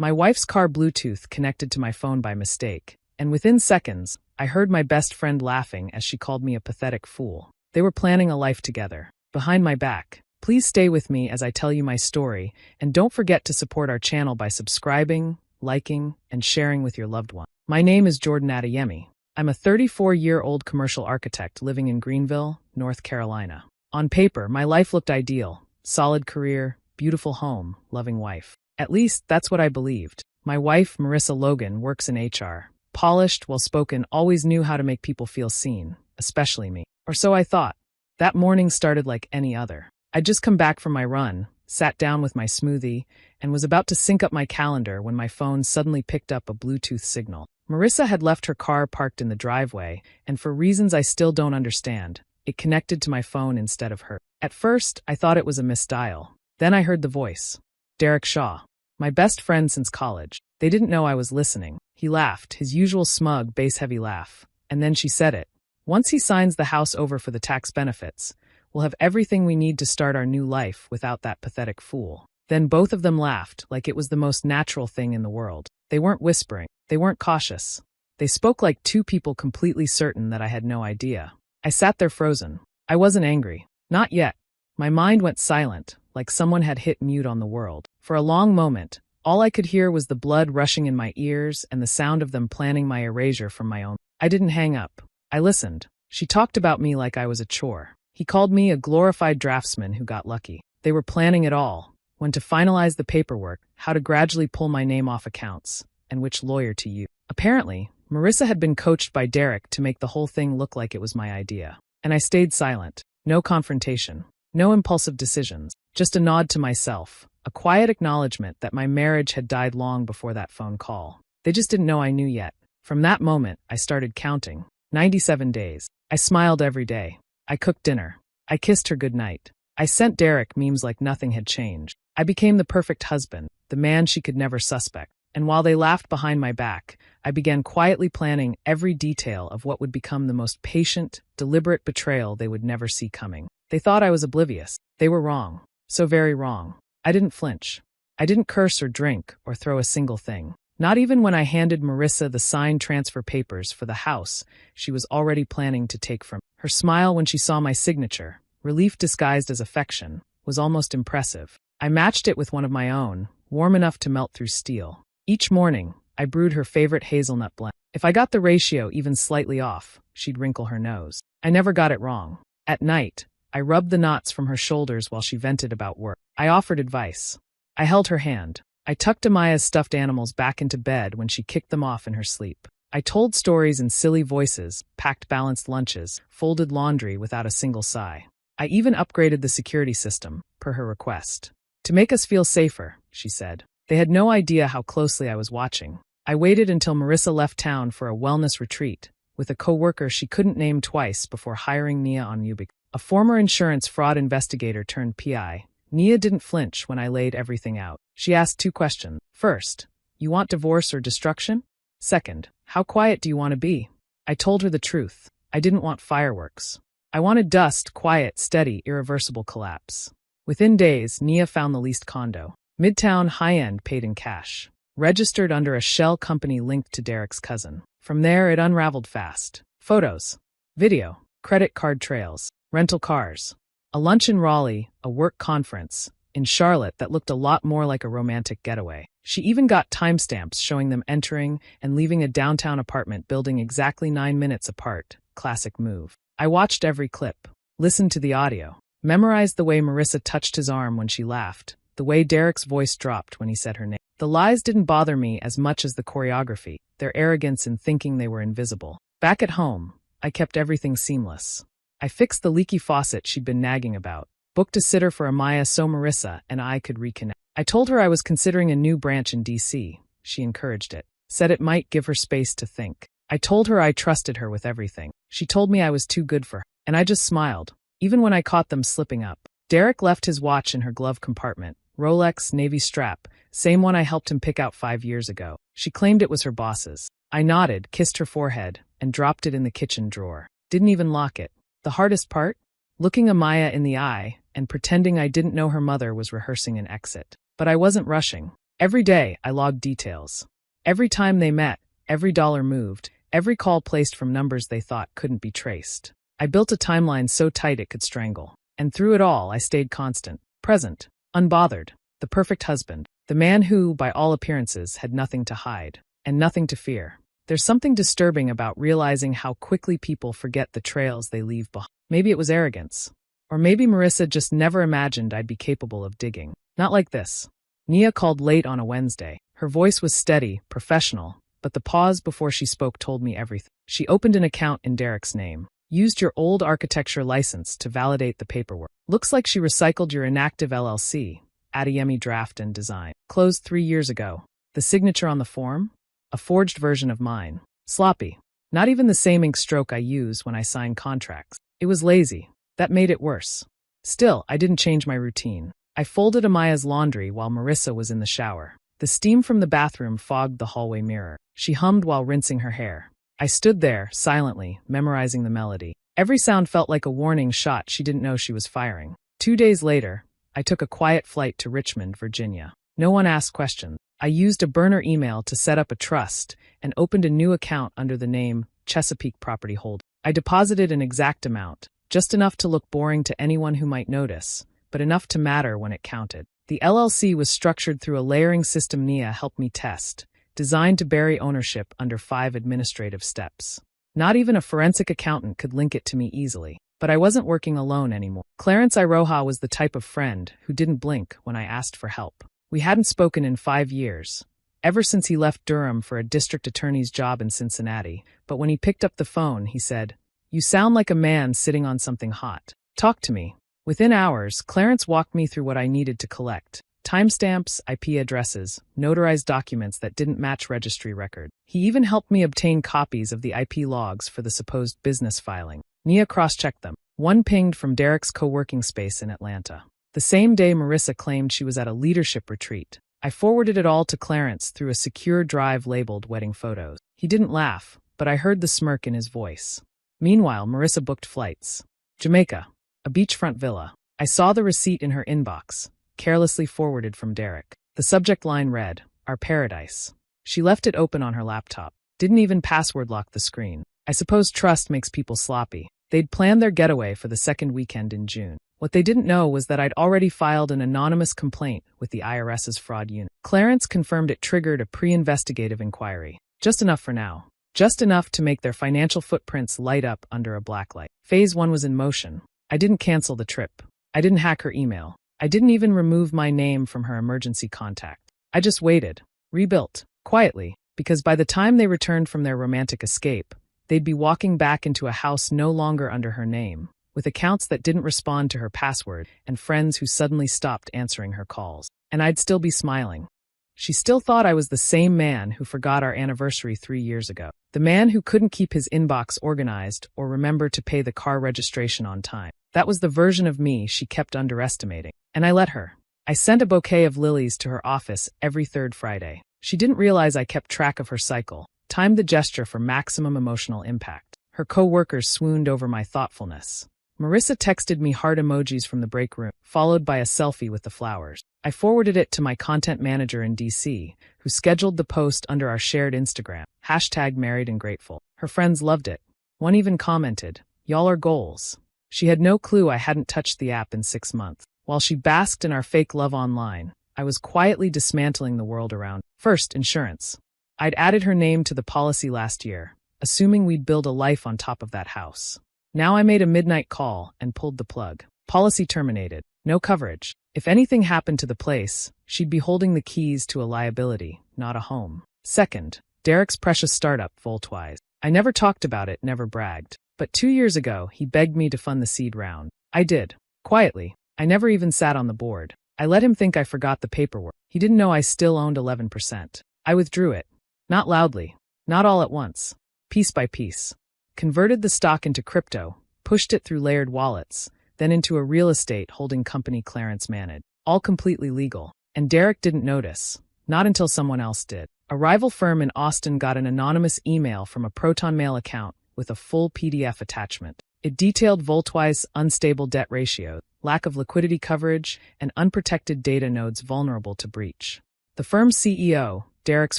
My wife's car Bluetooth connected to my phone by mistake, and within seconds, I heard my best friend laughing as she called me a pathetic fool. They were planning a life together, behind my back. Please stay with me as I tell you my story, and don't forget to support our channel by subscribing, liking, and sharing with your loved one. My name is Jordan Adeyemi. I'm a 34-year-old commercial architect living in Greenville, North Carolina. On paper, my life looked ideal. Solid career, beautiful home, loving wife. At least, that's what I believed. My wife, Marissa Logan, works in HR. Polished, well-spoken, always knew how to make people feel seen, especially me. Or so I thought. That morning started like any other. I'd just come back from my run, sat down with my smoothie, and was about to sync up my calendar when my phone suddenly picked up a Bluetooth signal. Marissa had left her car parked in the driveway, and for reasons I still don't understand, it connected to my phone instead of her. At first, I thought it was a misdial. Then I heard the voice. Derek Shaw. My best friend since college. They didn't know I was listening. He laughed, his usual smug, bass-heavy laugh. And then she said it. Once he signs the house over for the tax benefits, we'll have everything we need to start our new life without that pathetic fool. Then both of them laughed, like it was the most natural thing in the world. They weren't whispering. They weren't cautious. They spoke like two people completely certain that I had no idea. I sat there frozen. I wasn't angry. Not yet. My mind went silent, like someone had hit mute on the world. For a long moment, all I could hear was the blood rushing in my ears and the sound of them planning my erasure from my own. I didn't hang up. I listened. She talked about me like I was a chore. He called me a glorified draftsman who got lucky. They were planning it all. When to finalize the paperwork, how to gradually pull my name off accounts, and which lawyer to use. Apparently, Marissa had been coached by Derek to make the whole thing look like it was my idea. And I stayed silent. No confrontation. No impulsive decisions. Just a nod to myself. A quiet acknowledgement that my marriage had died long before that phone call. They just didn't know I knew yet. From that moment, I started counting. 97 days. I smiled every day. I cooked dinner. I kissed her goodnight. I sent Derek memes like nothing had changed. I became the perfect husband, the man she could never suspect. And while they laughed behind my back, I began quietly planning every detail of what would become the most patient, deliberate betrayal they would never see coming. They thought I was oblivious. They were wrong. So very wrong. I didn't flinch. I didn't curse or drink or throw a single thing. Not even when I handed Marissa the signed transfer papers for the house she was already planning to take from. Her smile when she saw my signature, relief disguised as affection, was almost impressive. I matched it with one of my own, warm enough to melt through steel. Each morning, I brewed her favorite hazelnut blend. If I got the ratio even slightly off, she'd wrinkle her nose. I never got it wrong. At night, I rubbed the knots from her shoulders while she vented about work. I offered advice. I held her hand. I tucked Amaya's stuffed animals back into bed when she kicked them off in her sleep. I told stories in silly voices, packed balanced lunches, folded laundry without a single sigh. I even upgraded the security system, per her request. To make us feel safer, she said. They had no idea how closely I was watching. I waited until Marissa left town for a wellness retreat, with a coworker she couldn't name twice before hiring Nia on Ubik. A former insurance fraud investigator turned PI. Nia didn't flinch when I laid everything out. She asked two questions. First, you want divorce or destruction? Second, how quiet do you want to be? I told her the truth. I didn't want fireworks. I wanted dust, quiet, steady, irreversible collapse. Within days, Nia found the leased condo. Midtown, high-end, paid in cash. Registered under a shell company linked to Derek's cousin. From there, it unraveled fast. Photos. Video. Credit card trails. Rental cars. A lunch in Raleigh, a work conference in Charlotte that looked a lot more like a romantic getaway. She even got timestamps showing them entering and leaving a downtown apartment building exactly 9 minutes apart. Classic move. I watched every clip, listened to the audio, memorized the way Marissa touched his arm when she laughed, the way Derek's voice dropped when he said her name. The lies didn't bother me as much as the choreography, their arrogance in thinking they were invisible. Back at home, I kept everything seamless. I fixed the leaky faucet she'd been nagging about, booked a sitter for Amaya so Marissa and I could reconnect. I told her I was considering a new branch in D.C. She encouraged it, said it might give her space to think. I told her I trusted her with everything. She told me I was too good for her, and I just smiled, even when I caught them slipping up. Derek left his watch in her glove compartment, Rolex, navy strap, same one I helped him pick out 5 years ago. She claimed it was her boss's. I nodded, kissed her forehead, and dropped it in the kitchen drawer. Didn't even lock it. The hardest part? Looking Amaya in the eye and pretending I didn't know her mother was rehearsing an exit. But I wasn't rushing. Every day, I logged details. Every time they met, every dollar moved, every call placed from numbers they thought couldn't be traced. I built a timeline so tight it could strangle. And through it all, I stayed constant, present, unbothered, the perfect husband, the man who, by all appearances, had nothing to hide and nothing to fear. There's something disturbing about realizing how quickly people forget the trails they leave behind. Maybe it was arrogance. Or maybe Marissa just never imagined I'd be capable of digging. Not like this. Nia called late on a Wednesday. Her voice was steady, professional, but the pause before she spoke told me everything. She opened an account in Derek's name. Used your old architecture license to validate the paperwork. Looks like she recycled your inactive LLC, Adeyemi Draft and Design. Closed 3 years ago. The signature on the form? A forged version of mine. Sloppy. Not even the same ink stroke I use when I sign contracts. It was lazy. That made it worse. Still, I didn't change my routine. I folded Amaya's laundry while Marissa was in the shower. The steam from the bathroom fogged the hallway mirror. She hummed while rinsing her hair. I stood there, silently, memorizing the melody. Every sound felt like a warning shot she didn't know she was firing. 2 days later, I took a quiet flight to Richmond, Virginia. No one asked questions. I used a burner email to set up a trust and opened a new account under the name Chesapeake Property Holdings. I deposited an exact amount, just enough to look boring to anyone who might notice, but enough to matter when it counted. The LLC was structured through a layering system Nia helped me test, designed to bury ownership under 5 administrative steps. Not even a forensic accountant could link it to me easily. But I wasn't working alone anymore. Clarence Iroha was the type of friend who didn't blink when I asked for help. We hadn't spoken in 5 years, ever since he left Durham for a district attorney's job in Cincinnati, but when he picked up the phone, he said, "You sound like a man sitting on something hot. Talk to me." Within hours, Clarence walked me through what I needed to collect. Timestamps, IP addresses, notarized documents that didn't match registry record. He even helped me obtain copies of the IP logs for the supposed business filing. Nia cross-checked them. One pinged from Derek's co-working space in Atlanta. The same day Marissa claimed she was at a leadership retreat. I forwarded it all to Clarence through a secure drive labeled wedding photos. He didn't laugh, but I heard the smirk in his voice. Meanwhile, Marissa booked flights. Jamaica, a beachfront villa. I saw the receipt in her inbox, carelessly forwarded from Derek. The subject line read, "Our Paradise." She left it open on her laptop. Didn't even password lock the screen. I suppose trust makes people sloppy. They'd planned their getaway for the second weekend in June. What they didn't know was that I'd already filed an anonymous complaint with the IRS's fraud unit. Clarence confirmed it triggered a pre-investigative inquiry. Just enough for now. Just enough to make their financial footprints light up under a blacklight. Phase 1 was in motion. I didn't cancel the trip. I didn't hack her email. I didn't even remove my name from her emergency contact. I just waited. Rebuilt. Quietly. Because by the time they returned from their romantic escape, they'd be walking back into a house no longer under her name, with accounts that didn't respond to her password and friends who suddenly stopped answering her calls. And I'd still be smiling. She still thought I was the same man who forgot our anniversary 3 years ago. The man who couldn't keep his inbox organized or remember to pay the car registration on time. That was the version of me she kept underestimating. And I let her. I sent a bouquet of lilies to her office every 3rd Friday. She didn't realize I kept track of her cycle, timed the gesture for maximum emotional impact. Her co-workers swooned over my thoughtfulness. Marissa texted me heart emojis from the break room, followed by a selfie with the flowers. I forwarded it to my content manager in DC, who scheduled the post under our shared Instagram, #marriedandgrateful. Her friends loved it. One even commented, "Y'all are goals." She had no clue I hadn't touched the app in 6 months. While she basked in our fake love online, I was quietly dismantling the world around. First, insurance. I'd added her name to the policy last year, assuming we'd build a life on top of that house. Now I made a midnight call and pulled the plug. Policy terminated. No coverage. If anything happened to the place, she'd be holding the keys to a liability, not a home. Second, Derek's precious startup, Voltwise. I never talked about it, never bragged. But 2 years ago, he begged me to fund the seed round. I did. Quietly. I never even sat on the board. I let him think I forgot the paperwork. He didn't know I still owned 11%. I withdrew it. Not loudly. Not all at once. Piece by piece. Converted the stock into crypto, pushed it through layered wallets, then into a real estate holding company Clarence managed. All completely legal. And Derek didn't notice. Not until someone else did. A rival firm in Austin got an anonymous email from a Proton Mail account with a full PDF attachment. It detailed Voltwise's unstable debt ratio, lack of liquidity coverage, and unprotected data nodes vulnerable to breach. The firm's CEO, Derek's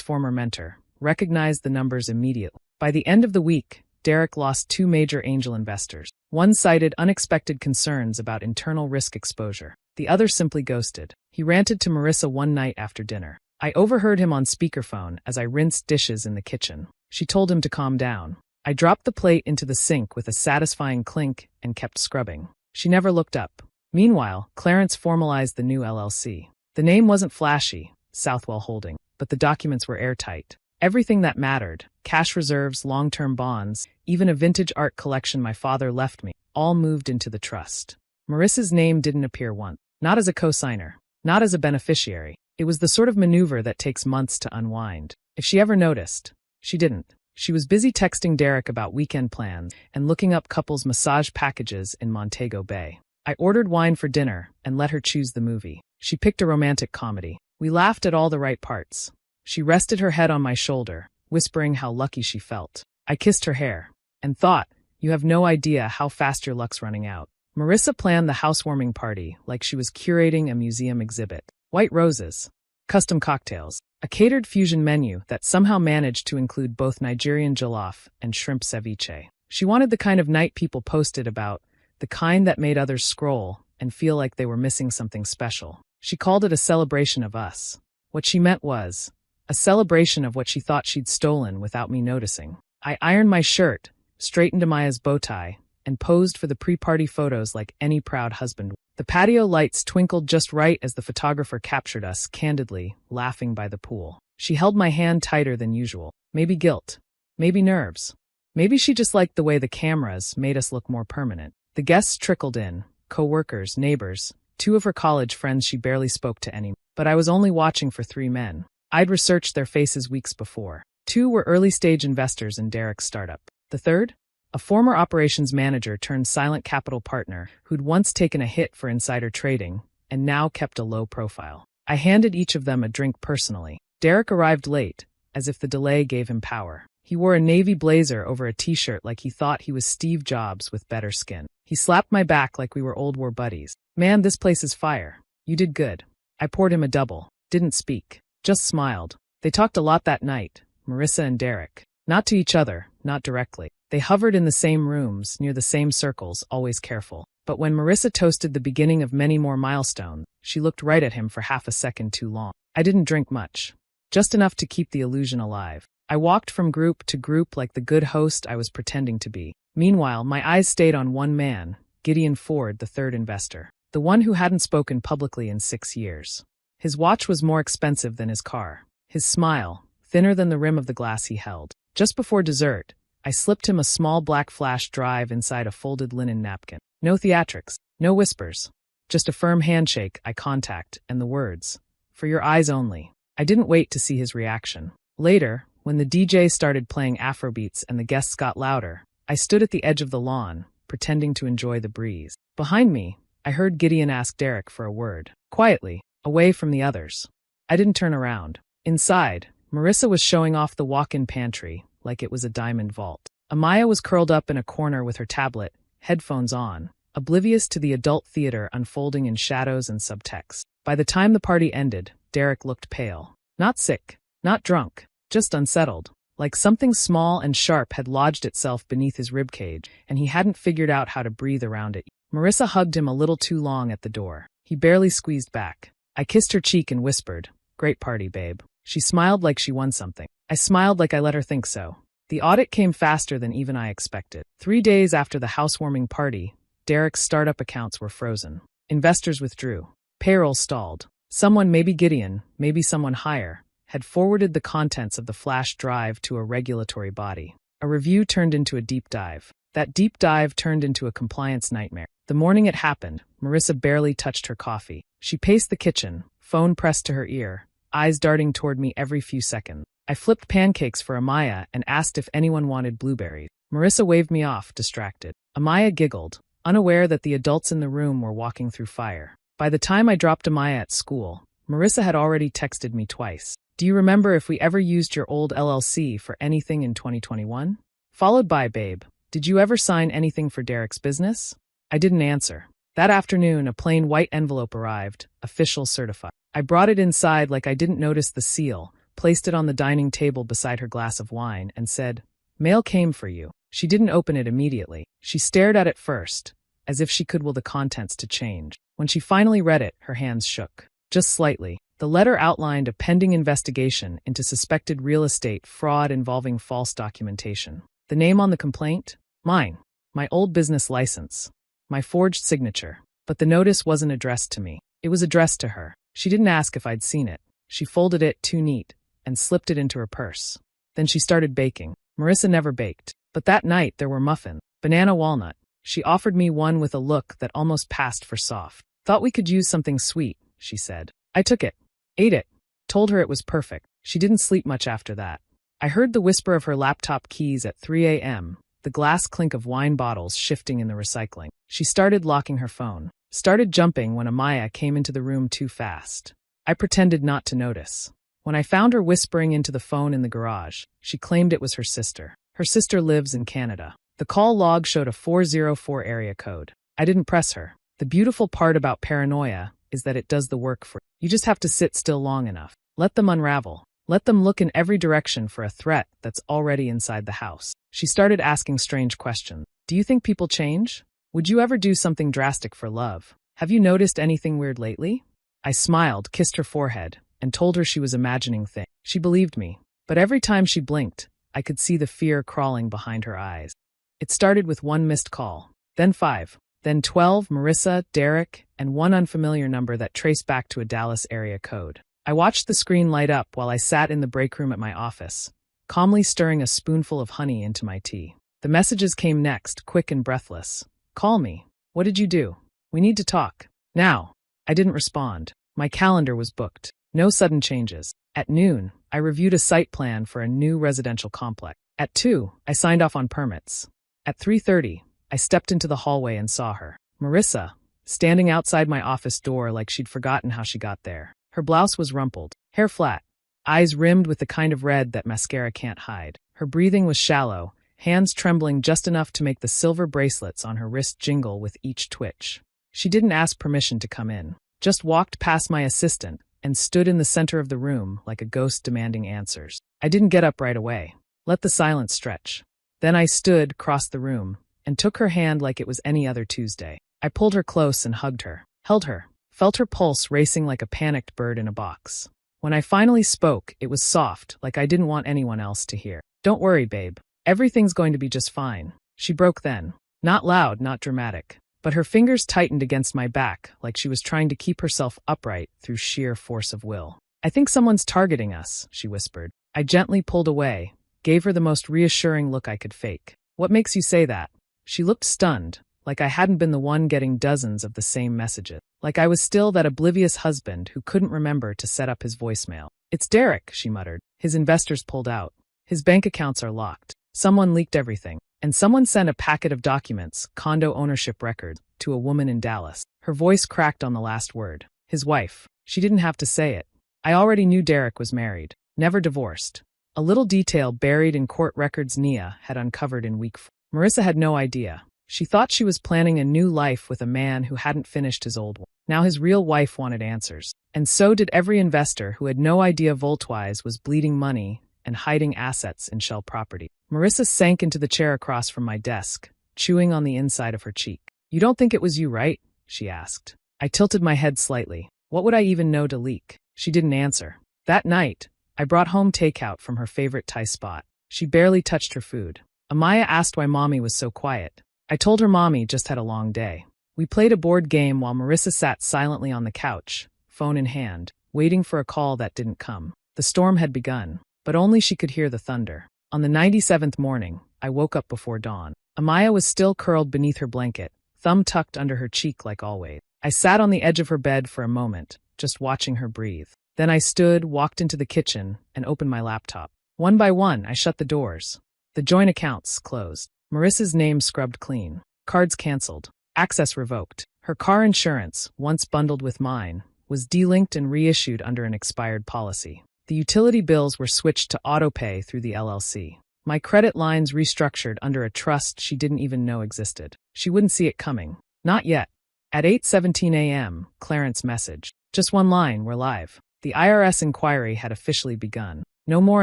former mentor, recognized the numbers immediately. By the end of the week, Derek lost 2 major angel investors. One cited unexpected concerns about internal risk exposure. The other simply ghosted. He ranted to Marissa one night after dinner. I overheard him on speakerphone as I rinsed dishes in the kitchen. She told him to calm down. I dropped the plate into the sink with a satisfying clink and kept scrubbing. She never looked up. Meanwhile, Clarence formalized the new LLC. The name wasn't flashy, Southwell Holding, but the documents were airtight. Everything that mattered, cash reserves, long-term bonds, even a vintage art collection my father left me, all moved into the trust. Marissa's name didn't appear once, not as a co-signer, not as a beneficiary. It was the sort of maneuver that takes months to unwind. If she ever noticed, she didn't. She was busy texting Derek about weekend plans and looking up couples' massage packages in Montego Bay. I ordered wine for dinner and let her choose the movie. She picked a romantic comedy. We laughed at all the right parts. She rested her head on my shoulder, whispering how lucky she felt. I kissed her hair and thought, you have no idea how fast your luck's running out. Marissa planned the housewarming party like she was curating a museum exhibit. White roses, custom cocktails, a catered fusion menu that somehow managed to include both Nigerian jollof and shrimp ceviche. She wanted the kind of night people posted about, the kind that made others scroll and feel like they were missing something special. She called it a celebration of us. What she meant was a celebration of what she thought she'd stolen without me noticing. I ironed my shirt, straightened Amaya's bow tie, and posed for the pre-party photos like any proud husband. The patio lights twinkled just right as the photographer captured us candidly, laughing by the pool. She held my hand tighter than usual. Maybe guilt. Maybe nerves. Maybe she just liked the way the cameras made us look more permanent. The guests trickled in, co-workers, neighbors, 2 of her college friends she barely spoke to any. But I was only watching for 3 men. I'd researched their faces weeks before. 2 were early-stage investors in Derek's startup. The third? A former operations manager turned silent capital partner who'd once taken a hit for insider trading and now kept a low profile. I handed each of them a drink personally. Derek arrived late, as if the delay gave him power. He wore a navy blazer over a t-shirt like he thought he was Steve Jobs with better skin. He slapped my back like we were Old War buddies. Man, this place is fire. You did good. I poured him a double. Didn't speak. Just smiled. They talked a lot that night, Marissa and Derek. Not to each other, not directly. They hovered in the same rooms, near the same circles, always careful. But when Marissa toasted the beginning of many more milestones, she looked right at him for half a second too long. I didn't drink much. Just enough to keep the illusion alive. I walked from group to group like the good host I was pretending to be. Meanwhile, my eyes stayed on one man, Gideon Ford, the third investor. The one who hadn't spoken publicly in 6 years. His watch was more expensive than his car. His smile, thinner than the rim of the glass he held. Just before dessert, I slipped him a small black flash drive inside a folded linen napkin. No theatrics, no whispers. Just a firm handshake, eye contact, and the words, "For your eyes only." I didn't wait to see his reaction. Later, when the DJ started playing Afrobeats and the guests got louder, I stood at the edge of the lawn, pretending to enjoy the breeze. Behind me, I heard Gideon ask Derek for a word. Quietly, away from the others. I didn't turn around. Inside, Marissa was showing off the walk-in pantry like it was a diamond vault. Amaya was curled up in a corner with her tablet, headphones on, oblivious to the adult theater unfolding in shadows and subtext. By the time the party ended, Derek looked pale. Not sick, not drunk, just unsettled. Like something small and sharp had lodged itself beneath his ribcage, and he hadn't figured out how to breathe around it. Marissa hugged him a little too long at the door. He barely squeezed back. I kissed her cheek and whispered, "Great party, babe." She smiled like she won something. I smiled like I let her think so. The audit came faster than even I expected. 3 days after the housewarming party, Derek's startup accounts were frozen. Investors withdrew. Payroll stalled. Someone, maybe Gideon, maybe someone higher, had forwarded the contents of the flash drive to a regulatory body. A review turned into a deep dive. That deep dive turned into a compliance nightmare. The morning it happened, Marissa barely touched her coffee. She paced the kitchen, phone pressed to her ear, eyes darting toward me every few seconds. I flipped pancakes for Amaya and asked if anyone wanted blueberries. Marissa waved me off, distracted. Amaya giggled, unaware that the adults in the room were walking through fire. By the time I dropped Amaya at school, Marissa had already texted me twice. "Do you remember if we ever used your old LLC for anything in 2021? Followed by, "Babe, did you ever sign anything for Derek's business?" I didn't answer. That afternoon, a plain white envelope arrived, official certified. I brought it inside like I didn't notice the seal, placed it on the dining table beside her glass of wine, and said, "Mail came for you." She didn't open it immediately. She stared at it first, as if she could will the contents to change. When she finally read it, her hands shook. Just slightly. The letter outlined a pending investigation into suspected real estate fraud involving false documentation. The name on the complaint? Mine. My old business license. My forged signature. But the notice wasn't addressed to me. It was addressed to her. She didn't ask if I'd seen it. She folded it too neat and slipped it into her purse. Then she started baking. Marissa never baked. But that night there were muffins. Banana walnut. She offered me one with a look that almost passed for soft. "Thought we could use something sweet," she said. I took it. Ate it. Told her it was perfect. She didn't sleep much after that. I heard the whisper of her laptop keys at 3 a.m., the glass clink of wine bottles shifting in the recycling. She started locking her phone. Started jumping when Amaya came into the room too fast. I pretended not to notice. When I found her whispering into the phone in the garage, she claimed it was her sister. Her sister lives in Canada. The call log showed a 404 area code. I didn't press her. The beautiful part about paranoia is that it does the work for you. You just have to sit still long enough. Let them unravel. Let them look in every direction for a threat that's already inside the house. She started asking strange questions. Do you think people change? Would you ever do something drastic for love? Have you noticed anything weird lately? I smiled, kissed her forehead, and told her she was imagining things. She believed me. But every time she blinked, I could see the fear crawling behind her eyes. It started with one missed call, then 5, then 12, Marissa, Derek, and one unfamiliar number that traced back to a Dallas area code. I watched the screen light up while I sat in the break room at my office, calmly stirring a spoonful of honey into my tea. The messages came next, quick and breathless. Call me. What did you do? We need to talk. Now. I didn't respond. My calendar was booked. No sudden changes. At noon, I reviewed a site plan for a new residential complex. At 2, I signed off on permits. At 3:30, I stepped into the hallway and saw her. Marissa, standing outside my office door like she'd forgotten how she got there. Her blouse was rumpled, hair flat, eyes rimmed with the kind of red that mascara can't hide. Her breathing was shallow, hands trembling just enough to make the silver bracelets on her wrist jingle with each twitch. She didn't ask permission to come in, just walked past my assistant and stood in the center of the room like a ghost demanding answers. I didn't get up right away. Let the silence stretch. Then I stood, crossed the room, and took her hand like it was any other Tuesday. I pulled her close and hugged her, held her, felt her pulse racing like a panicked bird in a box. When I finally spoke, it was soft, like I didn't want anyone else to hear. Don't worry, babe. Everything's going to be just fine. She broke then. Not loud, not dramatic. But her fingers tightened against my back like she was trying to keep herself upright through sheer force of will. I think someone's targeting us, she whispered. I gently pulled away, gave her the most reassuring look I could fake. What makes you say that? She looked stunned, like I hadn't been the one getting dozens of the same messages. Like I was still that oblivious husband who couldn't remember to set up his voicemail. It's Derek, she muttered. His investors pulled out. His bank accounts are locked. Someone leaked everything. And someone sent a packet of documents, condo ownership records, to a woman in Dallas. Her voice cracked on the last word. His wife. She didn't have to say it. I already knew Derek was married, never divorced. A little detail buried in court records Nia had uncovered in week 4. Marissa had no idea. She thought she was planning a new life with a man who hadn't finished his old one. Now his real wife wanted answers. And so did every investor who had no idea Voltwise was bleeding money and hiding assets in shell property. Marissa sank into the chair across from my desk, chewing on the inside of her cheek. You don't think it was you, right? She asked. I tilted my head slightly. What would I even know to leak? She didn't answer. That night, I brought home takeout from her favorite Thai spot. She barely touched her food. Amaya asked why Mommy was so quiet. I told her Mommy just had a long day. We played a board game while Marissa sat silently on the couch, phone in hand, waiting for a call that didn't come. The storm had begun, but only she could hear the thunder. On the 97th morning, I woke up before dawn. Amaya was still curled beneath her blanket, thumb tucked under her cheek like always. I sat on the edge of her bed for a moment, just watching her breathe. Then I stood, walked into the kitchen, and opened my laptop. One by one, I shut the doors. The joint accounts closed. Marissa's name scrubbed clean. Cards canceled. Access revoked. Her car insurance, once bundled with mine, was delinked and reissued under an expired policy. The utility bills were switched to autopay through the LLC. My credit lines restructured under a trust she didn't even know existed. She wouldn't see it coming. Not yet. At 8:17 a.m., Clarence messaged. Just one line, we're live. The IRS inquiry had officially begun. No more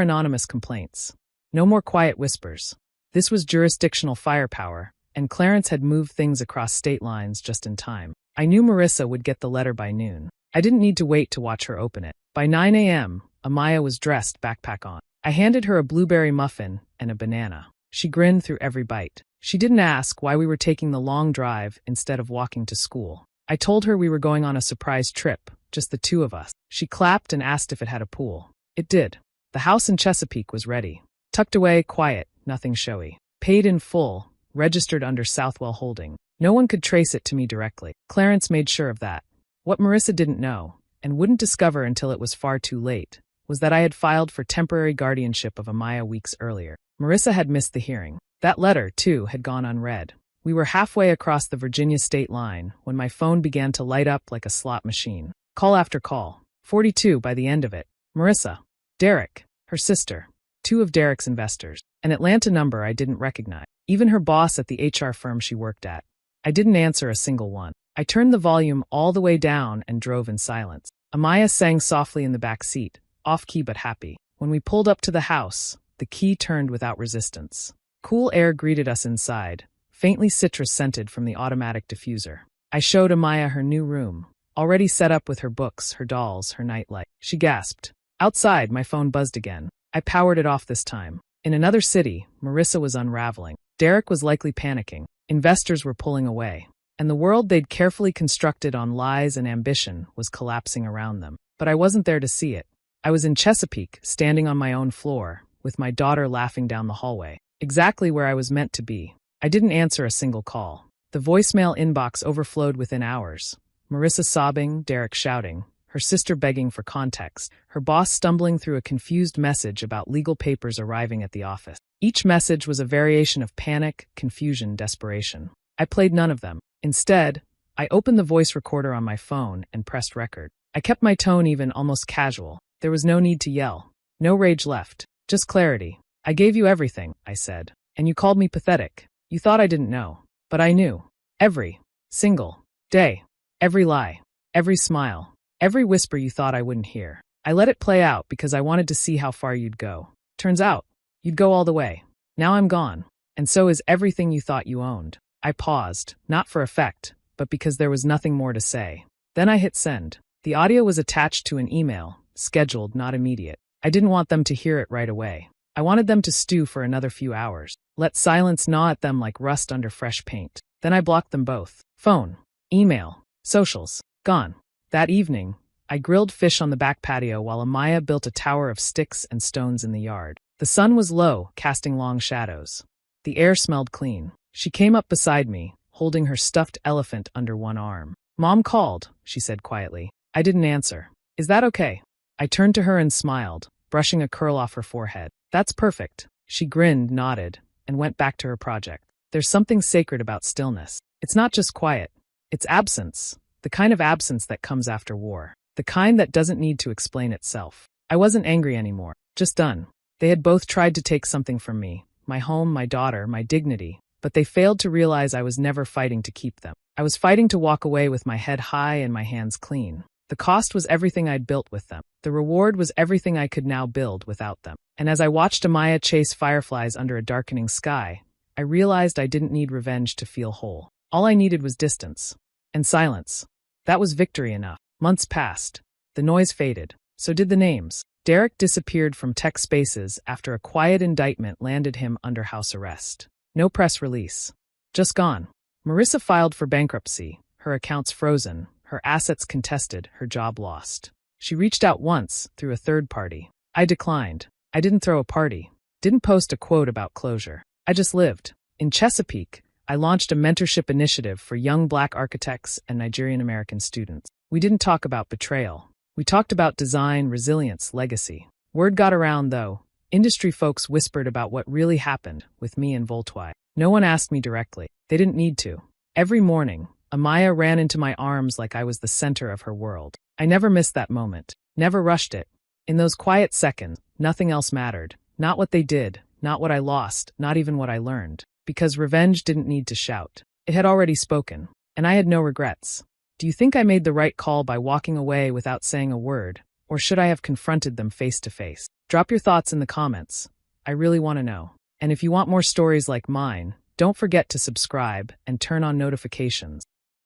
anonymous complaints. No more quiet whispers. This was jurisdictional firepower, and Clarence had moved things across state lines just in time. I knew Marissa would get the letter by noon. I didn't need to wait to watch her open it. By 9 a.m., Amaya was dressed, backpack on. I handed her a blueberry muffin and a banana. She grinned through every bite. She didn't ask why we were taking the long drive instead of walking to school. I told her we were going on a surprise trip, just the two of us. She clapped and asked if it had a pool. It did. The house in Chesapeake was ready. Tucked away, quiet, nothing showy. Paid in full, registered under Southwell Holding. No one could trace it to me directly. Clarence made sure of that. What Marissa didn't know, and wouldn't discover until it was far too late, was that I had filed for temporary guardianship of Amaya weeks earlier. Marissa had missed the hearing. That letter, too, had gone unread. We were halfway across the Virginia state line when my phone began to light up like a slot machine. Call after call. 42 by the end of it. Marissa. Derek. Her sister. Two of Derek's investors. An Atlanta number I didn't recognize. Even her boss at the HR firm she worked at. I didn't answer a single one. I turned the volume all the way down and drove in silence. Amaya sang softly in the back seat, off-key but happy. When we pulled up to the house, the key turned without resistance. Cool air greeted us inside, faintly citrus-scented from the automatic diffuser. I showed Amaya her new room, already set up with her books, her dolls, her nightlight. She gasped. Outside, my phone buzzed again. I powered it off this time. In another city, Marissa was unraveling. Derek was likely panicking. Investors were pulling away. And the world they'd carefully constructed on lies and ambition was collapsing around them. But I wasn't there to see it. I was in Chesapeake, standing on my own floor, with my daughter laughing down the hallway. Exactly where I was meant to be. I didn't answer a single call. The voicemail inbox overflowed within hours. Marissa sobbing, Derek shouting, her sister begging for context, her boss stumbling through a confused message about legal papers arriving at the office. Each message was a variation of panic, confusion, desperation. I played none of them. Instead, I opened the voice recorder on my phone and pressed record. I kept my tone even, almost casual. There was no need to yell. No rage left. Just clarity. I gave you everything, I said. And you called me pathetic. You thought I didn't know. But I knew. Every single day. Every lie. Every smile. Every whisper you thought I wouldn't hear. I let it play out because I wanted to see how far you'd go. Turns out, you'd go all the way. Now I'm gone. And so is everything you thought you owned. I paused, not for effect, but because there was nothing more to say. Then I hit send. The audio was attached to an email, scheduled, not immediate. I didn't want them to hear it right away. I wanted them to stew for another few hours. Let silence gnaw at them like rust under fresh paint. Then I blocked them both. Phone, email, socials, gone. That evening, I grilled fish on the back patio while Amaya built a tower of sticks and stones in the yard. The sun was low, casting long shadows. The air smelled clean. She came up beside me, holding her stuffed elephant under one arm. Mom called, she said quietly. I didn't answer. Is that okay? I turned to her and smiled, brushing a curl off her forehead. That's perfect. She grinned, nodded, and went back to her project. There's something sacred about stillness. It's not just quiet. It's absence. The kind of absence that comes after war. The kind that doesn't need to explain itself. I wasn't angry anymore. Just done. They had both tried to take something from me. My home, my daughter, my dignity. But they failed to realize I was never fighting to keep them. I was fighting to walk away with my head high and my hands clean. The cost was everything I'd built with them. The reward was everything I could now build without them. And as I watched Amaya chase fireflies under a darkening sky, I realized I didn't need revenge to feel whole. All I needed was distance. And silence. That was victory enough. Months passed. The noise faded. So did the names. Derek disappeared from tech spaces after a quiet indictment landed him under house arrest. No press release. Just gone. Marissa filed for bankruptcy, her accounts frozen, her assets contested, her job lost. She reached out once, through a third party. I declined. I didn't throw a party. Didn't post a quote about closure. I just lived. In Chesapeake, I launched a mentorship initiative for young Black architects and Nigerian American students. We didn't talk about betrayal. We talked about design, resilience, legacy. Word got around, though. Industry folks whispered about what really happened with me and Voltwai. No one asked me directly. They didn't need to. Every morning, Amaya ran into my arms like I was the center of her world. I never missed that moment. Never rushed it. In those quiet seconds, nothing else mattered. Not what they did, not what I lost, not even what I learned. Because revenge didn't need to shout. It had already spoken. And I had no regrets. Do you think I made the right call by walking away without saying a word, or should I have confronted them face to face? Drop your thoughts in the comments. I really want to know. And if you want more stories like mine, don't forget to subscribe and turn on notifications.